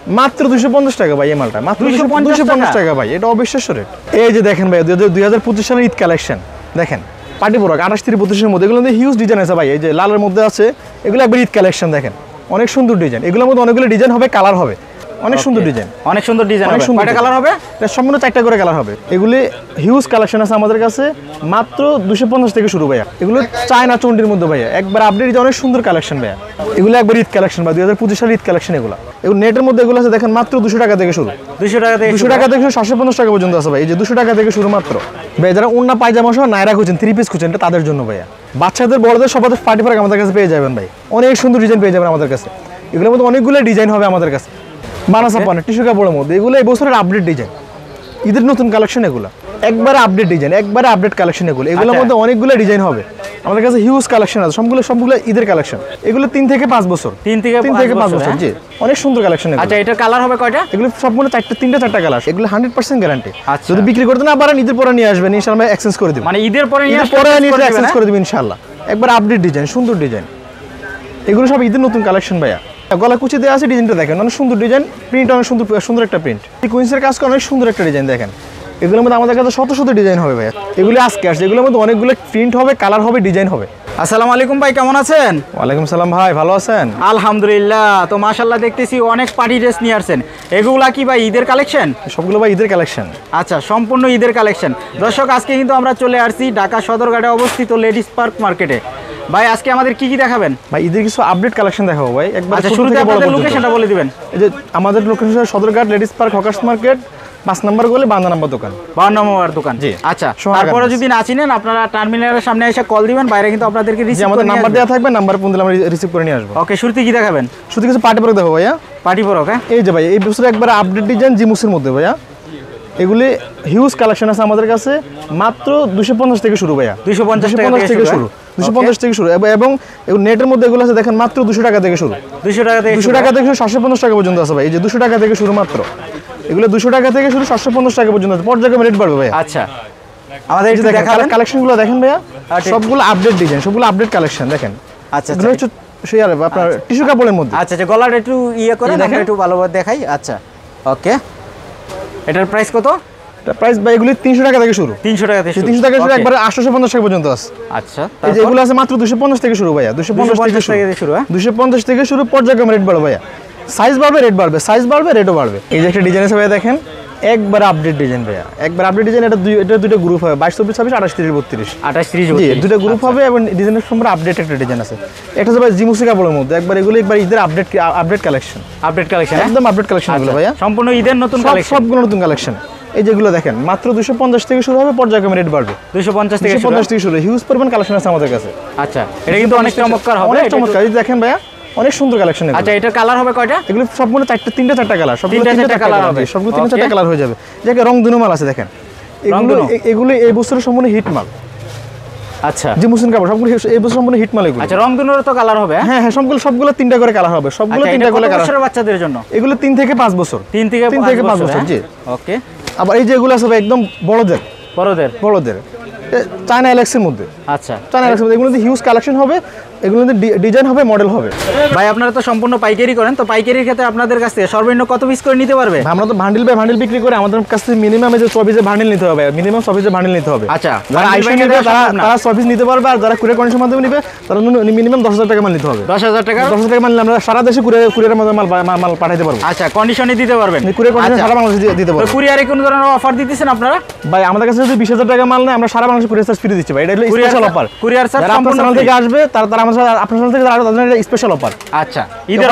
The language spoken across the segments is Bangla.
মাত্র 250 টাকা ভাই এই মালটা, মাত্র 250 টাকা ভাই, এটা অবিশ্বাস্য রেট। এই যে দেখেন ভাই 2025 সালের ঈদ কালেকশন দেখেন, পার্টি প্রোডাক্ট 28 থেকে 25 মধ্যে, এগুলো হিউজ ডিজাইন আছে ভাই। এই যে লালের মধ্যে আছে, এগুলো একবার ঈদ কালেকশন দেখেন, অনেক সুন্দর ডিজাইন। এগুলোর মধ্যে অনেকগুলো ডিজাইন হবে, কালার হবে, অনেক সুন্দর ডিজাইন, অনেক সুন্দর ডিজাইন হবে। কয়টা কালার হবে? এটা সম্পূর্ণ 4টা করে কালার হবে। এগুলি হিউজ কালেকশন আছে আমাদের কাছে, মাত্র 250 থেকে শুরু ভাইয়া। এগুলো চায়না চন্ডির মধ্যে ভাইয়া, একবার আপডেট, অনেক সুন্দর কালেকশন ভাইয়া। এগুলো একবার ঈদ কালেকশন ভাই, 2025 সালের ঈদ কালেকশন। এগুলো নেটের মধ্যে এগুলো আছে দেখেন, মাত্র 200 টাকা থেকে শুরু, 200 টাকা থেকে 750 টাকা পর্যন্ত আছে ভাই। এই যে 200 টাকা থেকে শুরু মাত্র ভাই। যারা ওন্না পায়জামা সহ নায়রা খুঁজছেন, 3 পিস খুঁজছেন, এটা তাদের জন্য ভাইয়া। বাচ্চাদের বড়দের সবাই পার্টি ফ্রক আমাদের কাছে পেয়ে যাবেন ভাই, অনেক সুন্দর ডিজাইন পেয়ে যাবেন আমাদের কাছে। এগুলোর মধ্যে অনেকগুলো ডিজাইন হবে আমাদের কাছে, বানাসা পানে টিস্যু কাপড়ের মধ্যে। এগুলো এই বছরের আপডেট ডিজাইন, ঈদের নতুন কালেকশন। এগুলো একবারে আপডেট ডিজাইন, একবারে আপডেট কালেকশন। এগুলোর মধ্যে অনেকগুলো ডিজাইন হবে আমাদের কাছে, হিউজ কালেকশন আছে। সবগুলো ঈদের কালেকশন। এগুলো 3 থেকে 5 বছর, 3 থেকে 5 বছর। জি, অনেক সুন্দর কালেকশন। আচ্ছা, এটা কালার হবে কয়টা? এগুলো সবগুলো 3টা কালার। এগুলো 100% গ্যারান্টি। আচ্ছা, যদি বিক্রি করতে না পারেন ঈদের পরে নিয়ে আসবেন, ইনশাআল্লাহ আমরা এক্সচেঞ্জ করে দেব। মানে ঈদের পরে নিয়ে এক্সচেঞ্জ করে দেব ইনশাআল্লাহ। একবার আপডেট ডিজাইন, সুন্দর ডিজাইন। এগুলো সব ঈদের নতুন কালেকশন ভাইয়া। গলা কুচি দেওয়া আছে, ডিজাইনটা দেখেন, অনেক সুন্দর ডিজাইন, প্রিন্ট অনেক সুন্দর একটা প্রিন্ট। সিকোয়েন্সের কাজ করে অনেক সুন্দর একটা ডিজাইন দেখেন। এগুলোর মধ্যে আমাদের কাছে শত ডিজাইন হবে ভাইয়া। এগুলো আজকে আসছে, এগুলোর মধ্যে অনেকগুলো প্রিন্ট হবে, কালার হবে, ডিজাইন হবে। আসসালামু আলাইকুম ভাই, কেমন আছেন? ওয়ালাইকুম সালাম ভাই, ভালো আছেন? আলহামদুলিল্লাহ। তো মাশাআল্লাহ দেখতেছি অনেক পার্টি ড্রেস নিয়ে আসছেন। এগুলা কি ভাই ঈদের কালেকশন? সবগুলো ভাই ঈদের কালেকশন। আচ্ছা, সম্পূর্ণ ঈদের কালেকশন। দর্শক, আজকে কিন্তু আমরা চলে আসছি ঢাকা সদরঘাটে অবস্থিত লেডিস পার্ক মার্কেটে। ভাই আজকে আমাদের কি দেখাবেন? ভাই ঈদের কিছু আপডেট কালেকশন দেখাবো ভাই। একবার শুরুতে আপনাদের লোকেশনটা বলে দিবেন। এই যে আমাদের location Sadarghat ladies park hawkers market, 5 নম্বর গলি, 52 নম্বর দোকান। 52 নম্বর দোকান, জি। আচ্ছা, তারপরে যদি না চিনেন আপনারা টার্মিনালের সামনে এসে কল দিবেন, বাইরে কিন্তু আপনাদেরকে রিসিভ করে নাম্বার দেওয়া থাকবে, নাম্বার ফোন দিলে আমরা রিসিভ করে নিয়ে আসবো। ওকে, শুরুতে কি দেখাবেন? শুরুতে কিছু পার্টি ফ্রক দেখাবো ভাইয়া। পার্টি ফ্রক, হ্যাঁ। এই যে ভাই এই বছর একবার আপডেট ডিজাইন জিমুসের মধ্যে ভাইয়া। এগুলি হিউজ কালেকশন আছে আমাদের কাছে, মাত্র 250 থেকে শুরু ভাইয়া। 250 থেকে শুরু, 250 থেকে শুরু। এবং নেটের মধ্যে এগুলো আছে দেখেন, মাত্র 200 টাকা থেকে শুরু, 200 টাকা থেকে 750 টাকা পর্যন্ত আছে ভাই। এই যে 200 টাকা থেকে শুরু মাত্র। এগুলো 200 টাকা থেকে শুরু, 750 টাকা পর্যন্ত আছে। পর্যায়ক্রমে রেট বাড়বে ভাই। আচ্ছা, আমাদের একটু দেখাবেন কালেকশনগুলো দেখেন ভাইয়া। সবগুলো আপডেট ডিজাইন, সবগুলো আপডেট কালেকশন দেখেন। আচ্ছা, এগুলো হচ্ছে সেই আর আপনার টিস্যু কাপড়ের মধ্যে। আচ্ছা, গলাটা একটু করে দেখেন, একটু ভালোভাবে দেখাই। আচ্ছা, ওকে। এটার প্রাইস কত? প্রাইস ভাই এগুলি 300 টাকা থেকে শুরু, 300 টাকা থেকে শুরু, একবার 850 টাকা পর্যন্ত আছে। আচ্ছা, এই যে এগুলো আছে মাত্র 250 থেকে শুরু ভাইয়া। 250 থেকে শুরু, 250 থেকে শুরু। পর্যায়ক্রমে রেট বাড়বে ভাইয়া। সাইজ বাড়বে, রেট বাড়বে, সাইজ বাড়বে, রেটও বাড়বে। এই যে একটা ডিজাইন আছে ভাইয়া দেখেন, একবার আপডেট ডিজাইন ভাইয়া, একবার আপডেট ডিজাইন। এটা দুটো গ্রুপ হবে, 22, 24, 26, 28, 30, 32, 28, 30, জি, দুটো গ্রুপ হবে। এবং ডিজাইনের সম্পর্কে আপডেট একটা ডিজাইন আছে। একটা হচ্ছে ভাই জিমুসি কাপড়ের মধ্যে, একবার এগুলো একবার ঈদের আপডেট কালেকশন, একদম আপডেট কালেকশন এগুলো ভাইয়া, সম্পূর্ণ ঈদের নতুন কালেকশন, সবগুলো নতুন কালেকশন। এই যেগুলো দেখেন, মাত্র 250 থেকে শুরু হবে, পর্যায়ক্রমে রেট বাড়বে। 250 থেকে শুরু, হিউজ পরিমাণ কালেকশন আছে আমাদের কাছে। আচ্ছা, এটা কিন্তু অনেক চমৎকার হবে, অনেক চমৎকার। এই দেখেন ভাইয়া, অনেক সুন্দর কালেকশন। আচ্ছা, এটার কালার হবে কয়টা? এগুলো সবগুলো 3টা কালার, সবগুলো 3টা কালার হবে, সবগুলো 3টা কালার হয়ে যাবে। যে রং দুনো মাল আছে দেখেন, এগুলো এই বছরের সম্পূর্ণ হিট মাল। আচ্ছা, যে মুসলিম কাপড় সবগুলো এই বছর সম্পূর্ণ হিট মাল এগুলো। আচ্ছা, রং দুনোর তো কালার হবে? হ্যাঁ, সবগুলো 3টা করে কালার হবে, সবগুলো 3টা করে কালার। বছরের বাচ্চাদের জন্য এগুলো 3 থেকে 5 বছর, 3 থেকে 5 বছর, জি। ওকে। আবার এই যেগুলো আছে একদম বড়দের চায়না এলেক্সের মধ্যে। আচ্ছা, চায়না এলেক্সের মধ্যে এগুলো হিউজ কালেকশন হবে, এগুলো ডিজাইন হবে, মডেল হবে। ভাই আপনারা তো সম্পূর্ণ পাইকারি করেন, তো পাইকারির ক্ষেত্রে আপনাদের কাছ থেকে সর্বনিম্ন কত পিস করে নিতে পারবে? আমরা তো বান্ডিল বাই বান্ডিল বিক্রি করে, আমাদের কাছ থেকে মিনিমাম 6 পিসের বান্ডিল নিতে হবে, মিনিমাম 6 পিসের বান্ডিল নিতে হবে। আচ্ছা, যারা আইসা নিবে তারা 6 পিস নিতে পারবে, আর যারা কুরিয়ার কন্ডিশনের মাধ্যমে নিবে তারা মিনিমাম 10,000 টাকা মাল নিতে হবে। 10,000 টাকা মাল নিলে আমরা সারা দেশে কুরিয়ারের মাধ্যমে মাল পাঠাইতে পারবো। আচ্ছা, কন্ডিশনে দিতে পারবেন? কুরিয়ার কন্ডিশনে সারা বাংলাদেশে দিতে পারবো। কুরিয়ারে কোন ধরনের অফার দিতেছেন আপনারা? ভাই আমাদের কাছে যদি 20,000 টাকা মাল নেয়, আমরা সারা বাংলাদেশে কুরিয়ার চার্জ ফ্রি দিচ্ছি ভাই। এটা হলো স্পেশাল অফার। কুরিয়ার চার্জ সম্পূর্ণ চ্যানেল থেকে আসবে, তারা আমাদের সাথে, আপনার চ্যানেল থেকে তাদের স্পেশাল অফার। আচ্ছা, ঈদের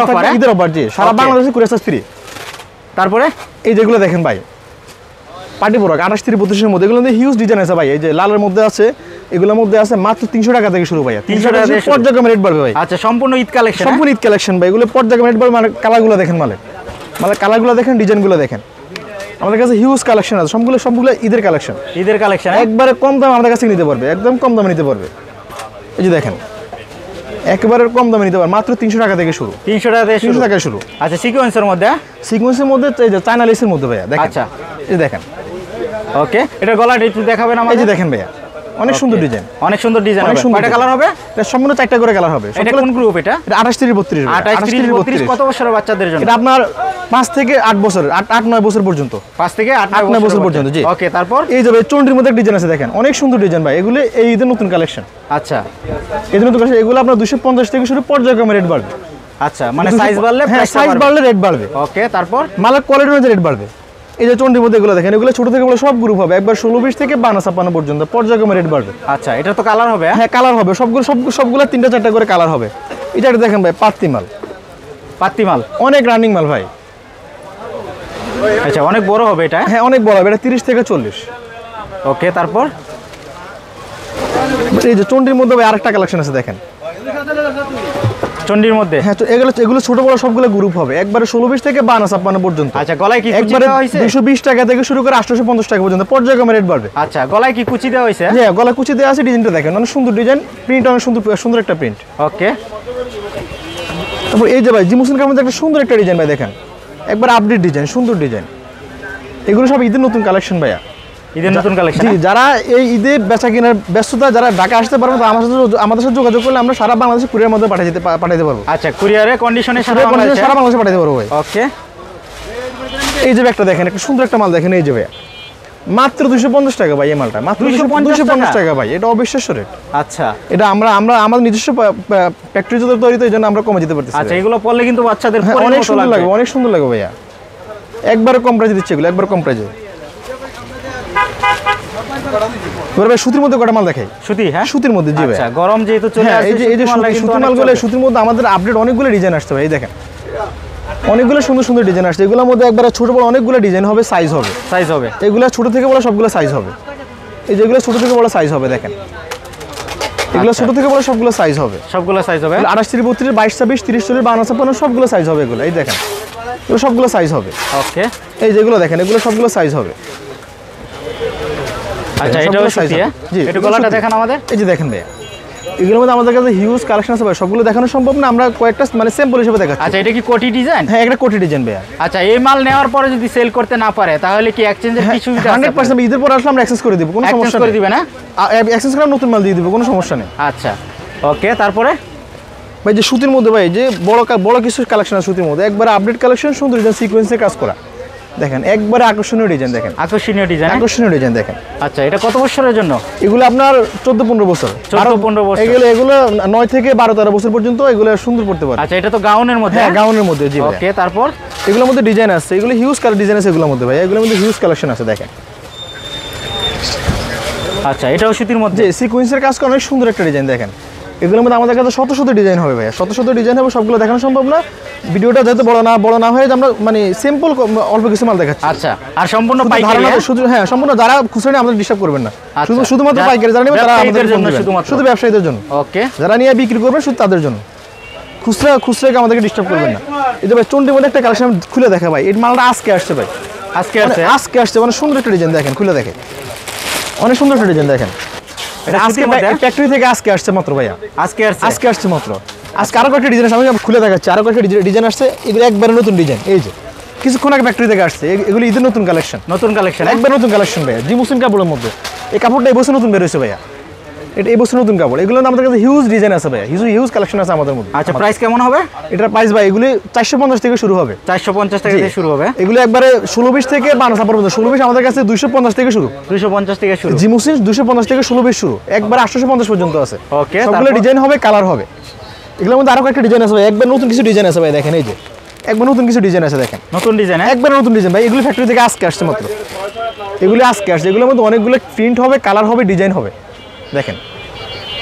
অফার, জি, সারা বাংলাদেশে কুরিয়ার চার্জ ফ্রি। তারপরে এই যেগুলো দেখেন ভাই, পার্টি প্রোডাক্ট 28 থেকে 32 মধ্যে, এগুলো হিউজ ডিজাইন আছে ভাই। এই যে লালের মধ্যে আছে, এগুলোর মধ্যে আছে মাত্র 300 টাকা থেকে শুরু ভাই। 300 টাকা থেকে পর্যায়ক্রমে রেট বাড়বে ভাই। আচ্ছা, সম্পূর্ণ ঈদ কালেকশন, সম্পূর্ণ ঈদ কালেকশন ভাই। এগুলো পর্যায়ক্রমে রেট বাড়বে। মানে কালারগুলো দেখেন, কালারগুলো দেখেন, ডিজাইনগুলো দেখেন। আমাদের কাছে হিউজ কালেকশন আছে, সবগুলো ঈদের কালেকশন, একবারে কম দামে আমাদের কাছে নিতে পারবে, একদম কম দামে নিতে পারবে। এই যে দেখেন, একেবারে কম দামে নিতে পারবে, মাত্র 300 টাকা থেকে শুরু, 300 টাকা শুরু। আচ্ছা, সিকোয়েন্সের মধ্যে এই যে চায়না লেসের মধ্যে ভাইয়া দেখেন। আচ্ছা, এই দেখেন, ওকে। এটা গলাটা একটু দেখাবেন আমাদের। এই যে দেখেন ভাইয়া, অনেক সুন্দর ডিজাইন, অনেক সুন্দর ডিজাইন অনেক হবে। সুন্দর কয়টা design। কালার হবে? এটা সম্পূর্ণ 4টা করে কালার হবে। এটা কোন গ্রুপ এটা? এটা 28 30 32 28 30 32 কত বছরের বাচ্চাদের জন্য? এটা আপনার 5 থেকে 8 বছর 8 9 বছর পর্যন্ত। 5 থেকে 8 9 বছর পর্যন্ত, জি। ওকে, তারপর এই যে ভাই চন্ডির মধ্যে ডিজাইন আছে দেখেন, অনেক সুন্দর ডিজাইন ভাই। এগুলো এই ঈদের নতুন কালেকশন। আচ্ছা ঈদের নতুন কালেকশন। এগুলো আপনার 250 থেকে শুরু, পর্যায়ক্রমে রেট বাড়বে। আচ্ছা, মানে সাইজ বাড়লে হ্যাঁ, price টা সাইজ বাড়বে। বাড়লে রেট বাড়বে। ওকে, তারপর মালের কোয়ালিটি অনুযায়ী রেট বাড়বে। এই যে চন্ডির মধ্যে এগুলো দেখেন, এগুলো ছোট থেকে বড় সব গ্রুপ হবে, একবার 16 20 থেকে 52 56 পর্যন্ত পর্যায়ক্রমে রেট বাড়বে। আচ্ছা, এটা তো কালার হবে। হ্যাঁ, কালার হবে সবগুলো 3টা 4টা করে কালার হবে। এটা একটা দেখেন ভাই, পাত্তি মাল, পাত্তি মাল, অনেক রানিং মাল ভাই। আচ্ছা, অনেক বড় হবে এটা। হ্যাঁ, অনেক বড় হবে, এটা 30 থেকে 40। ওকে, তারপর এই যে চন্ডির মধ্যে ভাই আরেকটা কালেকশন আছে দেখেন। চন্ডির মধ্যে। হ্যাঁ, তো এগুলো ছোট বড় সবগুলো গ্রুপ হবে, একবারে 16 20 থেকে 52 56 পর্যন্ত। আচ্ছা, গলায় কি কুচি একবারে দেওয়া হয়েছে? 220 টাকা থেকে শুরু করে 850 টাকা পর্যন্ত পর্যায়ক্রমে রেট বাড়বে। আচ্ছা, গলায় কি কুচি দেওয়া হয়েছে? হ্যাঁ, গলা কুচি দেওয়া আছে, ডিজাইনটা দেখেন, অনেক সুন্দর ডিজাইন, প্রিন্ট অনেক সুন্দর একটা প্রিন্ট। ওকে, তারপর এই যে ভাই জিমুসিন কার মধ্যে একটা সুন্দর একটা ডিজাইন ভাই দেখেন, একবার আপডেট ডিজাইন, সুন্দর ডিজাইন। এগুলো সব ঈদের নতুন কালেকশন ভাইয়া, ঈদের নতুন কালেকশন। জি। যারা এই ঈদে বেচা কেনার ব্যস্ততা, যারা ঢাকা আসতে পারবেন, তো আমাদের সাথে যোগাযোগ করলে আমরা সারা বাংলাদেশে কুরিয়ার মধ্যে পাঠাতে পারবো। আচ্ছা, কুরিয়ারে কন্ডিশনে সারা সারা বাংলাদেশে বাংলাদেশে পাঠাতে পারবো ভাই। ওকে, এই যে একটা দেখেন, একটা সুন্দর একটা মাল দেখেন, এই যে ভাইয়া মাত্র 250 টাকা ভাই। এই মালটা মাত্র 250 টাকা ভাই, এটা অবিশ্বাস্য রেট। আচ্ছা এটা আমরা আমাদের নিজস্ব ফ্যাক্টরি যদি তৈরি, তো এই জন্য আমরা কমে যেতে পারতেছি। আচ্ছা, এগুলো পরলে কিন্তু বাচ্চাদের হ্যাঁ, পরের অনেক মতো সুন্দর লাগবে। লাগবে, অনেক সুন্দর লাগবে ভাইয়া। একবারে কম প্রাইসে দিচ্ছে এগুলো, একবার কম প্রাইসে। এবার ভাই সুতির মধ্যে কটা মাল দেখাই। সুতি, হ্যাঁ সুতির মধ্যে, জি ভাই। আচ্ছা, গরম যেহেতু চলে হ্যাঁ, আসছে, এই যে সুতির মালগুলো, সুতির মধ্যে আমাদের আপডেট অনেকগুলো ডিজাইন আসছে ভাই। এই দেখেন, অনেকগুলো সুন্দর সুন্দর ডিজাইন আসছে। এগুলোর মধ্যে একবারে ছোট বড় অনেকগুলো ডিজাইন হবে, সাইজ হবে। সাইজ হবে। এগুলো ছোট থেকে বড় সবগুলো সাইজ হবে। এই যেগুলো ছোট থেকে বড় সাইজ হবে দেখেন, এগুলো ছোট থেকে বড় সবগুলো সাইজ হবে। সবগুলো সাইজ হবে। 28 30 32 22 26 30 40 52 56 সবগুলো সাইজ হবে এগুলো। এই দেখেন, এগুলো সবগুলো সাইজ হবে। ওকে, এই যেগুলো দেখেন, এগুলো সবগুলো সাইজ হবে। আচ্ছা, সবগুলো এটাও size সুতি, হবে। জি, একটু এগুলো গলাটা সুতি। দেখান আমাদের। এই যে দেখেন ভাইয়া, এগুলোর মধ্যে আমাদের কাছে হিউজ কালেকশন আছে ভাই, সবগুলো দেখানো সম্ভব না, আমরা কয়েকটা মানে স্যাম্পল হিসেবে দেখাচ্ছি। আচ্ছা, এটা কি কোটি ডিজাইন? হ্যাঁ, একটা কোটি ডিজাইন ভাইয়া। আচ্ছা, এই মাল নেওয়ার পরে যদি সেল করতে না পারে, তাহলে কি এক্সচেঞ্জের কি সুবিধা আছে? 100% ঈদের পর আসলে আমরা অ্যাক্সেস করে দিব, কোনো এক্সচেঞ্জ সমস্যা করে নেই। দিবে না? অ্যাক্সেস করে নতুন মাল দিয়ে দিব, কোনো সমস্যা নেই। আচ্ছা, ওকে, তারপরে ভাই যে সুতির মধ্যে ভাই যে বড় কিছু কালেকশন আছে সুতির মধ্যে, একবার আপডেট কালেকশন, সুন্দর ডিজাইন, সিকোয়েন্সে কাজ করা দেখেন, একবারে আকর্ষণীয় ডিজাইন দেখেন, আকর্ষণীয় ডিজাইন। আকর্ষণীয় ডিজাইন দেখেন। আচ্ছা, এটা কত বছরের জন্য? এগুলো আপনার 14 15 বছর, 14 15 বছর। এগুলো 9 থেকে 12 13 বছর পর্যন্ত এগুলো সুন্দর করতে পারে। আচ্ছা, এটা তো গাউনের মধ্যে। হ্যাঁ, গাউনের মধ্যে, জি ভাই। ওকে, তারপর এগুলোর মধ্যে ডিজাইন আছে, এগুলো হিউজ কালার ডিজাইন আছে এগুলোর মধ্যে ভাই, এগুলোর মধ্যে হিউজ কালেকশন আছে দেখেন। আচ্ছা, এটাও সুতির মধ্যে। যে সিকোয়েন্সের কাজ করে অনেক সুন্দর একটা ডিজাইন দেখেন। এগুলোর মধ্যে আমাদের কাছে শত শত ডিজাইন হবে ভাই, শত শত ডিজাইন হবে, সবগুলো দেখানো সম্ভব না। ভিডিওটা যেহেতু বড় না হয়ে আমরা মানে সিম্পল অল্প কিছু মাল দেখাচ্ছি। আচ্ছা, আর সম্পূর্ণ শুধু পাইকারি? ধারণা, হ্যাঁ? শুধু হ্যাঁ, সম্পূর্ণ যারা খুচরা নিয়ে আমাদের ডিস্টার্ব করবেন না। আচ্ছা, শুধুমাত্র পাইকারি যারা নেবে তারা আমাদের ব্যবসায়ীদের জন্য জন্য, শুধুমাত্র। শুধু ব্যবসায়ীদের জন্য। ওকে, যারা নিয়ে বিক্রি করবেন শুধু তাদের জন্য, খুচরাকে আমাদেরকে ডিস্টার্ব করবেন না। এই যে ভাই চন্ডির মধ্যে একটা কালেকশন খুলে দেখা ভাই, এই মালটা আজকে আসছে ভাই, আজকে আছে। আজকে আসছে, মানে সুন্দর একটা ডিজাইন দেখেন, খুলে দেখেন, অনেক সুন্দর একটা ডিজাইন দেখেন। এটা আজকে সুতির মধ্যে? ফ্যাক্টরি থেকে আজকে আসছে মাত্র ভাইয়া, আজকে আসছে। আজকে আসছে মাত্র। আজকে আরো কয়েকটা ডিজাইন আমি খুলে দেখাচ্ছি, আরো কয়েকটা ডিজাইন আসছে, এগুলো একবারে নতুন ডিজাইন। এই যে কিছুক্ষণ আগে ফ্যাক্টরি থেকে আসছে, এগুলো ঈদের নতুন কালেকশন, নতুন কালেকশন। একবার নতুন কালেকশন ভাইয়া, জিমুসিন কাপড়ের মধ্যে। এই কাপড়টা এই বছর নতুন বের হয়েছে ভাইয়া, এটা এই বছর নতুন কাপড়। এগুলো আমাদের কাছে হিউজ ডিজাইন আছে ভাইয়া, হিউজ কালেকশন আছে আমাদের মধ্যে। আচ্ছা, প্রাইস কেমন হবে? এটার প্রাইস ভাই এগুলি 450 থেকে শুরু হবে। 450 টাকা থেকে শুরু হবে। এগুলো একবারে 16 20 থেকে 52 পর্যন্ত। 16 20 আমাদের কাছে 250 থেকে শুরু, 250 থেকে শুরু। জিমুসিন 250 থেকে 16 20 শুরু, একবারে 850 পর্যন্ত আছে। ওকে, সবগুলো ডিজাইন হবে, কালার হবে। এগুলোর মধ্যে আরো কয়েকটা ডিজাইন আছে ভাই, একবার নতুন কিছু ডিজাইন আছে ভাই দেখেন। এই যে একবার নতুন কিছু ডিজাইন আছে দেখেন, নতুন ডিজাইন। একবার নতুন ডিজাইন ভাই। এগুলো ফ্যাক্টরি থেকে আজকে আসছে মাত্র, এগুলো আজকে আসছে। এগুলোর মধ্যে অনেকগুলো প্রিন্ট হবে, কালার হবে, ডিজাইন হবে দেখেন।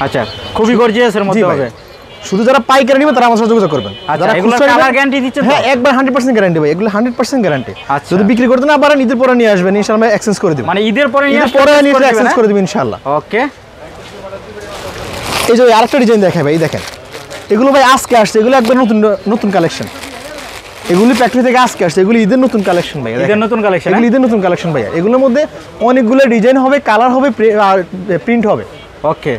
আচ্ছা, খুবই গর্জিয়াসের জি মধ্যে ভাই, হবে। শুধু যারা পাইকারি নেবে তারা আমার সাথে যোগাযোগ করবেন। আচ্ছা, যারা এগুলো খুচরা নেবেন, কালার গ্যারান্টি দিচ্ছেন তো? হ্যাঁ, একবার 100% গ্যারান্টি ভাই, এগুলো 100% গ্যারান্টি। আচ্ছা। যদি বিক্রি করতে না পারেন ঈদের পরে নিয়ে আসবেন, ইনশাআল্লাহ এক্সচেঞ্জ করে দিব। মানে ঈদের পরে ঈদের পরে নিয়ে এক্সচেঞ্জ করে দিব ইনশাআল্লাহ। ওকে, এই যে আরেকটা ডিজাইন দেখাই ভাই, এই দেখেন, এগুলো ভাই আজকে আসছে, এগুলো একবার নতুন নতুন কালেকশন। এগুলি ফ্যাক্টরি থেকে আজকে আসছে, এগুলি ঈদের নতুন কালেকশন ভাই, ঈদের নতুন কালেকশন। এগুলি ঈদের নতুন কালেকশন ভাইয়া। এগুলোর মধ্যে অনেকগুলো ডিজাইন হবে, কালার হবে, আর প্রিন্ট হবে। ওকে,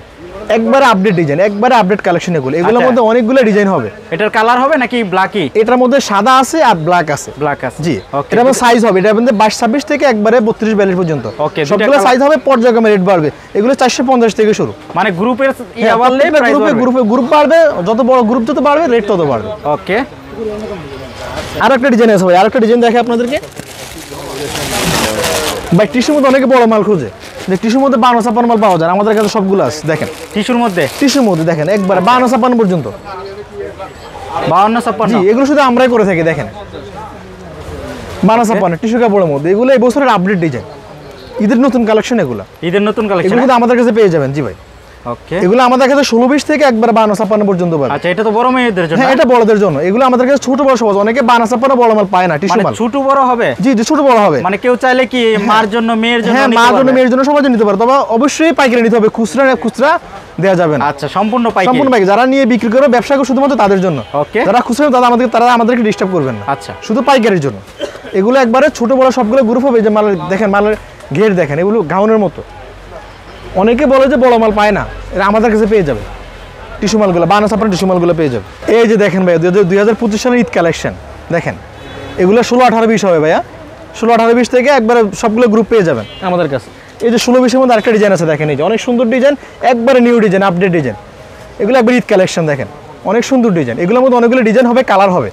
একবারে আপডেট ডিজাইন, একবারে আপডেট কালেকশন এগুলোর আচ্ছা। মধ্যে অনেকগুলো ডিজাইন হবে। এটার কালার হবে নাকি ব্ল্যাকই? এটার মধ্যে সাদা আছে আর ব্ল্যাক আছে। ব্ল্যাক আছে, জি। ওকে। এটার মধ্যে সাইজ হবে, এটার মধ্যে 22-26 থেকে একবারে 32-42 পর্যন্ত। ওকে, দুইটা সবগুলো colour। সাইজ হবে, পর্যায়ক্রমে রেট বাড়বে। এগুলো 450 থেকে শুরু। মানে গ্রুপের হ্যাঁ, বাড়লে প্রত্যেকটা প্রাইস গ্রুপে গ্রুপে গ্রুপ বাড়বে, যত বড় গ্রুপ যত বাড়বে রেট তত বাড়বে। ওকে। আর একটা ডিজাইন আছে ভাই, আর একটা ডিজাইন দেখে আপনাদেরকে ভাই। টিস্যুর মধ্যে অনেকে বড় মাল খুঁজে, যে টিস্যুর মধ্যে 52-56 মাল পাওয়া যায়, আমাদের কাছে সবগুলো আছে। দেখেন টিস্যুর মধ্যে টিস্যুর মধ্যে দেখেন একবারে 52-56 পর্যন্ত। 52-56। জি, এগুলো শুধু আমরাই করে থাকি। দেখেন 52-56 টিস্যু কাপড়ের মধ্যে, এগুলো এই বছরের আপডেট ডিজাইন, ঈদের নতুন কালেকশন এগুলো। ঈদের নতুন এগুলো কালেকশন। কিন্তু আমাদের কাছে পেয়ে যাবেন। জি ভাই, ওকে। এগুলো আমাদের কাছে 16-20 থেকে একবারে 52-56 পর্যন্ত পাবেন। আচ্ছা, এটা তো বড় মেয়েদের জন্য। হ্যাঁ, এটা বড়দের জন্য। এগুলো আমাদের কাছে ছোট বড় সব, অনেকে 52-56 বড় মাল পায় না, টিস্যু মানে মাল। ছোট বড় হবে? জি জি, ছোট বড় হবে। মানে কেউ চাইলে কি মার জন্য মেয়ের জন্য হ্যাঁ, নিতে মার জন্য পারবে? মেয়ের জন্য সবার জন্য নিতে পারে, তবে অবশ্যই পাইকারি নিতে হবে, খুচরা দেওয়া যাবে না। আচ্ছা, সম্পূর্ণ পাইকারি। সম্পূর্ণ পাইকারি। যারা নিয়ে বিক্রি করবে, ব্যবসা করে শুধুমাত্র তাদের জন্য। ওকে। যারা খুচরা তারা আমাদেরকে ডিস্টার্ব করবেন না। আচ্ছা। শুধু পাইকারির জন্য। এগুলো একবারে ছোট বড় সবগুলো গ্রুপ হবে। যে মাল দেখেন, মালের ঘের দেখেন, এগুলো গাউনের মতো। অনেকে বলে যে বড় মাল পায় না, এটা আমাদের কাছে পেয়ে যাবে। টিস্যু মালগুলো 52-56 টিস্যু মালগুলো পেয়ে যাবে। এই যে দেখেন ভাইয়া, 2025 সালের ঈদ কালেকশন দেখেন। এগুলো 16-18-20 হবে ভাইয়া। 16-18-20 থেকে একবারে সবগুলো গ্রুপ পেয়ে যাবেন আমাদের কাছে। এই যে 16-20-এর মধ্যে আরেকটা ডিজাইন আছে দেখেন, এই যে অনেক সুন্দর ডিজাইন, একবারে নিউ ডিজাইন, আপডেট ডিজাইন। এগুলো একবার ঈদ কালেকশন দেখেন, অনেক সুন্দর ডিজাইন। এগুলোর মধ্যে অনেকগুলো ডিজাইন হবে, কালার হবে।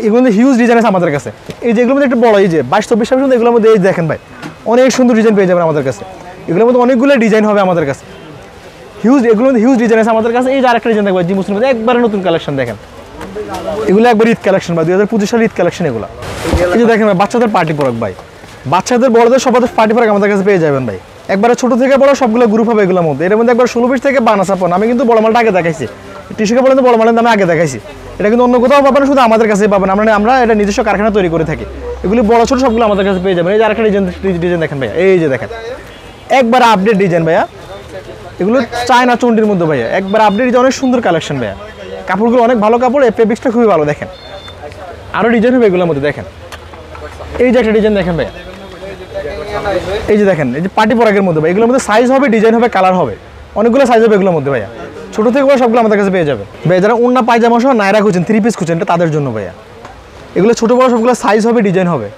এগুলোর মধ্যে হিউজ ডিজাইন আছে আমাদের কাছে। এই যে এগুলোর মধ্যে একটু বড়, এই যে 22-24 পর্যন্ত, এগুলোর মধ্যে এই দেখেন ভাই, অনেক সুন্দর ডিজাইন পেয়ে যাবেন আমাদের কাছে। এগুলোর মধ্যে অনেকগুলো ডিজাইন হবে আমাদের কাছে, হিউজ। এগুলোর মধ্যে হিউজ ডিজাইন আছে আমাদের কাছে। এই যে আরেকটা ডিজাইন দেখবেন, জি মুসলিম মধ্যে একবারে নতুন কালেকশন দেখেন। এগুলো একবার ঈদ কালেকশন বা 2025 সালের ঈদ কালেকশন এগুলো। এই যে দেখেন ভাই, বাচ্চাদের পার্টি পরাক ভাই, বাচ্চাদের বড়দের সবাই পার্টি পরাক আমাদের কাছে পেয়ে যাবেন ভাই। একবারে ছোট থেকে বড় সবগুলো গ্রুপ হবে এগুলোর মধ্যে। এর মধ্যে একবার 16-20 থেকে 52-56। আমি কিন্তু বড় মালটা আগে দেখাইছি, টিস্যু কাপড় বড় মালের দামে আগে দেখাইছি। এটা কিন্তু অন্য কোথাও পাবেন, শুধু আমাদের কাছে পাবেন। আমরা এটা নিজস্ব কারখানা তৈরি করে থাকি। এগুলি বড় ছোট সবগুলো আমাদের কাছে পেয়ে যাবেন। এই যে আরেকটা ডিজাইন দেখেন ভাইয়া, এই যে দেখেন একবার আপডেট ডিজাইন ভাইয়া। এগুলো চায়না চন্ডির মধ্যে ভাইয়া, একবার আপডেট ডিজাইন, অনেক সুন্দর কালেকশন ভাইয়া। কাপড়গুলো অনেক ভালো কাপড়, এই ফেব্রিক্সটা খুবই ভালো। দেখেন আরও ডিজাইন হবে এগুলোর মধ্যে। দেখেন এই যে একটা ডিজাইন দেখেন ভাইয়া, এই যে দেখেন, এই যে পার্টি পরাগের মধ্যে ভাই। এগুলোর মধ্যে সাইজ হবে, ডিজাইন হবে, কালার হবে, অনেকগুলো সাইজ হবে এগুলোর মধ্যে ভাইয়া। ছোট থেকে বড় সবগুলো আমাদের কাছে পেয়ে যাবে ভাই। যারা ওন্না পায়জামা সহ নায়রা খুঁজছেন, 3 পিস খুঁজছেন, এটা তাদের জন্য ভাইয়া। এগুলো ছোট বড় সবগুলো সাইজ হবে, ডিজাইন হবে।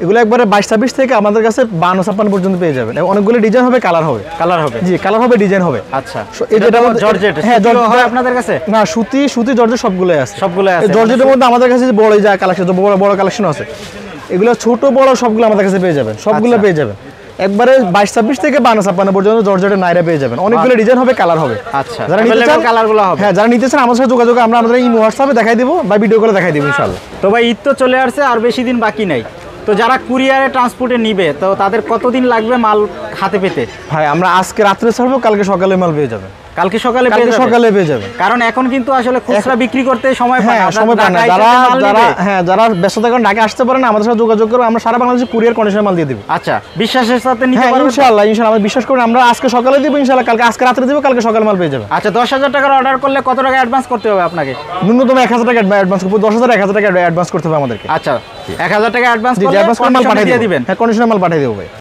এগুলো একবারে 22-26 থেকে আমাদের কাছে 52-56 পর্যন্ত পেয়ে যাবেন। অনেকগুলো ডিজাইন হবে, কালার হবে। কালার হবে? জি, কালার হবে, ডিজাইন হবে। আচ্ছা, এই যেটা জর্জেট। হ্যাঁ, জর্জেট হয় আপনাদের কাছে? না, সুতি জর্জেট সবগুলোই আছে। সবগুলোই আছে। জর্জেটের মধ্যে আমাদের কাছে যে বড় যা কালেকশন, বড় বড় কালেকশন আছে, এগুলো ছোট বড় সবগুলো আমাদের কাছে পেয়ে যাবেন। সবগুলো আচ্ছা। পেয়ে যাবেন একবারে 22-26 থেকে 52-56 পর্যন্ত জর্জেটের নাইরা পেয়ে যাবেন। অনেকগুলো ডিজাইন হবে, কালার হবে। আচ্ছা, যারা নিতে চান কালারগুলো হবে। হ্যাঁ, যারা নিতে চান আমাদের সাথে যোগাযোগ, আমরা আমাদের এই হোয়াটসঅ্যাপে দেখাই দিব বা ভিডিও করে দেখাই দিব ইনশাআল্লাহ। তো ভাই, ঈদ তো চলে আসছে, আর বেশি দিন বাকি নাই। তো যারা কুরিয়ারে ট্রান্সপোর্টে নিবে, তো তাদের কতদিন লাগবে মাল হাতে পেতে? ভাই, আমরা আজকে রাত্রে ছাড়বো, কালকে সকালে মাল পেয়ে যাবেন। কালকে সকালে পেয়ে যাবেন? কারণ এখন কিন্তু আসলে খুচরা বিক্রি করতে সময় পায় না। সময় পায় না। যারা ব্যস্ত থাকেন, ঢাকা আসতে পারেন, আমাদের সাথে যোগাযোগ করবে, আমরা সারা বাংলাদেশে কুরিয়ার কন্ডিশনে মাল দিয়ে দিব। আচ্ছা, বিশ্বাসের সাথে নিতে পারবেন? ইনশাআল্লাহ, আমরা বিশ্বাস করি। আমরা আজকে সকালে দিব ইনশাআল্লাহ, আজকে রাত্রে দিব, কালকে সকালে মাল পেয়ে যাবেন। আচ্ছা, 10,000 টাকার অর্ডার করলে কত টাকা অ্যাডভান্স করতে হবে আপনাকে? ন্যূনতম 1000 টাকা অ্যাডভান্স করব। 10,000 1000 টাকা অ্যাডভান্স করতে হবে আমাদেরকে। আচ্ছা, 1000 টাকা অ্যাডভান্স মাল পাঠিয়ে দিবেন? হ্যাঁ, কন্ডিশনাল মাল পাঠিয়ে দেবো ভাই।